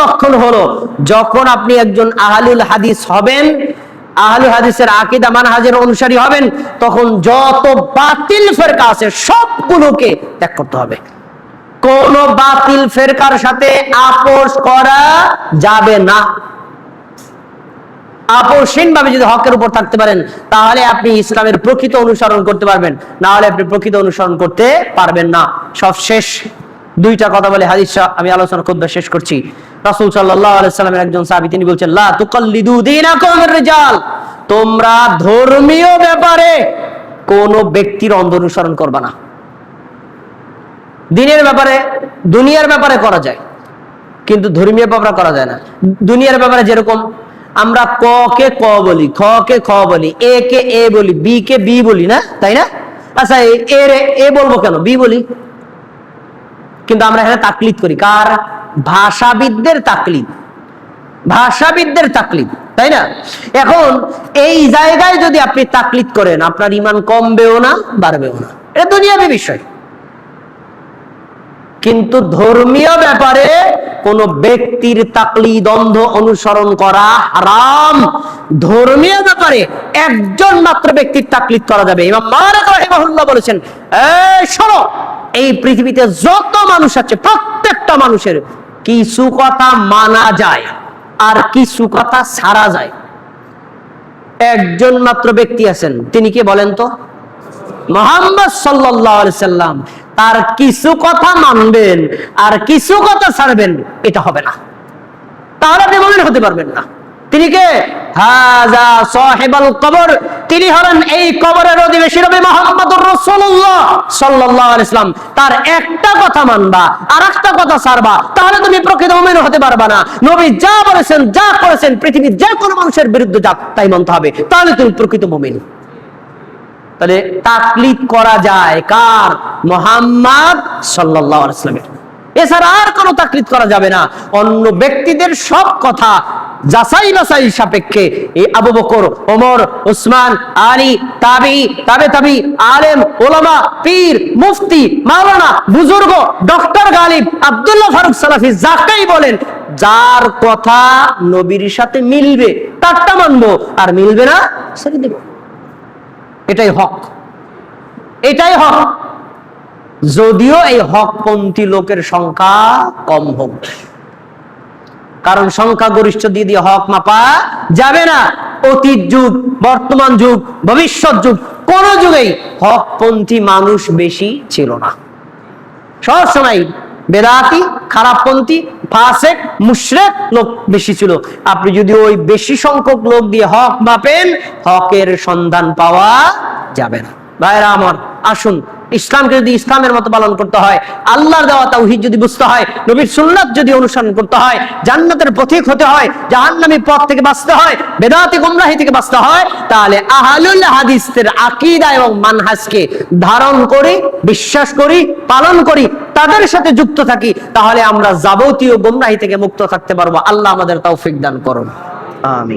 তখন হলো যখন আপনি একজন আহলুল হাদিস হবেন, আহলুল হাদিসের আকীদা মানহাজের অনুসারী হবেন, তখন যত বাতিল ফিরকা আছে সবগুলোকে ত্যাগ করতে হবে। কোন বাতিল ফিরকার সাথে আপোষ করা যাবে না। আপোষহীনভাবে যদি হকের উপর থাকতে পারেন তাহলে আপনি ইসলামের প্রকৃত অনুসরণ করতে পারবেন, না হলে আপনি প্রকৃত অনুসরণ করতে পারবেন না। সব শেষ দুইটা কথা বলে হাদিস আমি আলোচনা খুব শেষ করছি। রাসূল সাল্লাল্লাহু আলাইহি সাল্লামের একজন সাহাবী তিনি বলছেন, লা তুকাল্লিদু দীনাকুম আর-রিজাল, তোমরা ধর্মীয় ব্যাপারে কোন ব্যক্তির অন্ধ অনুসরণ করবে না। দিনের ব্যাপারে, দুনিয়ার ব্যাপারে করা যায়, কিন্তু ধর্মীয় ব্যাপারে করা যায় না। দুনিয়ার ব্যাপারে যেরকম আমরা ক কে ক বলি, খ কে খ বলি, এ কে এ বলি, বি কে বি বলি না, তাই না? আচ্ছা, এ বলবো কেন, বি বলি। কিন্তু আমরা এখানে তাকলিদ করি, কার? ভাষাবিদদের তাকলিদ, ভাষাবিদদের তাকলিদ, তাই না? এখন এই জায়গায় যদি আপনি তাকলিদ করেন আপনার ঈমান কমবেও না বাড়বেও না, এটা দুনিয়াবী বিষয়। কিন্তু ধর্মীয় ব্যাপারে কোন ব্যক্তির তাকলিদ, অন্ধ অনুসরণ করা হারাম। ধর্মীয় ব্যাপারে একজন মাত্র ব্যক্তির তাকলিদ করা যাবে। ইমাম মালিক রাহিমাহুল্লাহ বলেছেন, এই শোনো, এই পৃথিবীতে যত মানুষ আছে প্রত্যেকটা মানুষের কিছু কথা মানা যায় আর কিছু কথা ছাড়া যায়। একজন মাত্র ব্যক্তি আছেন, তিনি কে বলেন তো? মুহাম্মদ সাল্লাল্লাহু আলাইহি সাল্লাম। তার কিছু কথা মানবেন আর কিছু কথা ছাড়বেন, এটা হবে না, তাহলে আপনি মুমিন হতে পারবেন না। তিনি কে? হাযা সাহিবুল কবর, তিনি হলেন এই কবরের অধিবাসী নবী মুহাম্মদুর রাসূলুল্লাহ সাল্লাল্লাহু আলাইহি সাল্লাম। তার একটা কথা মানবা আর একটা কথা ছাড়বা, তাহলে তুমি প্রকৃত মুমিন হতে পারবা না। নবী যা বলেছেন, যা করেছেন, পৃথিবীর যে কোনো মানুষের বিরুদ্ধে যা তাই মানতে হবে, তাহলে তুমি প্রকৃত মুমিন। তাহলে তাকলিদ করা যায় কার? মুহাম্মদ সাল্লাল্লাহু আলাইহি ওয়াসাল্লামের। এছাড়া আর কোনো তাকলিদ করা যাবে না। অন্য ব্যক্তিদের সব কথা যাচাই বাছাই সাপেক্ষে এই আবু বকর, ওমর, উসমান, আলী, তাবি, তাবে, আলেম, ওলামা, পীর, মুফতি, মাওলানা, বুজুর্গ, ডক্টর গালিব, আব্দুল্লাহ ফারুক সালাফি, যাকেই বলেন, যার কথা নবীর সাথে মিলবে তারটা মানবো, আর মিলবে না ছেড়ে দেব। এটাই হক, এটাই হক। যদিও এই হকপন্থী লোকের সংখ্যা কম হোক, কারণ সংখ্যাগরিষ্ঠ দিয়ে হক মাপা যাবে না। অতীত যুগ, বর্তমান যুগ, ভবিষ্যৎ যুগ, কোন যুগেই হকপন্থী মানুষ বেশি ছিল না। সব সময় বেদাতি, খারাপপন্থী, ফাসেক, মুশরিক লোক বেশি ছিল। আপনি যদি ওই বেশি সংখ্যক লোক দিয়ে হক মাপেন, হকের সন্ধান পাওয়া যাবে না। ভাইরা আমার, আসুন, ইসলামকে যদি ইসলামের মতো পালন করতে হয়, আল্লাহর দেওয়া তাওহীদ যদি বুঝতে হয়, নবীর সুন্নাত যদি অনুসরণ করতে হয়, জান্নাতের পথিক হতে হয়, জাহান্নামী পথ থেকে বাঁচতে হয়, বেদাতি গুমরাহি থেকে বাঁচতে হয়, তাহলে আহলুল হাদিসের আকীদা এবং মানহাজকে ধারণ করি, বিশ্বাস করি, পালন করি, তাদের সাথে যুক্ত থাকি, তাহলে আমরা যাবতীয় গুমরাহি থেকে মুক্ত থাকতে পারবো। আল্লাহ আমাদের তৌফিক দান করুন। আমিন।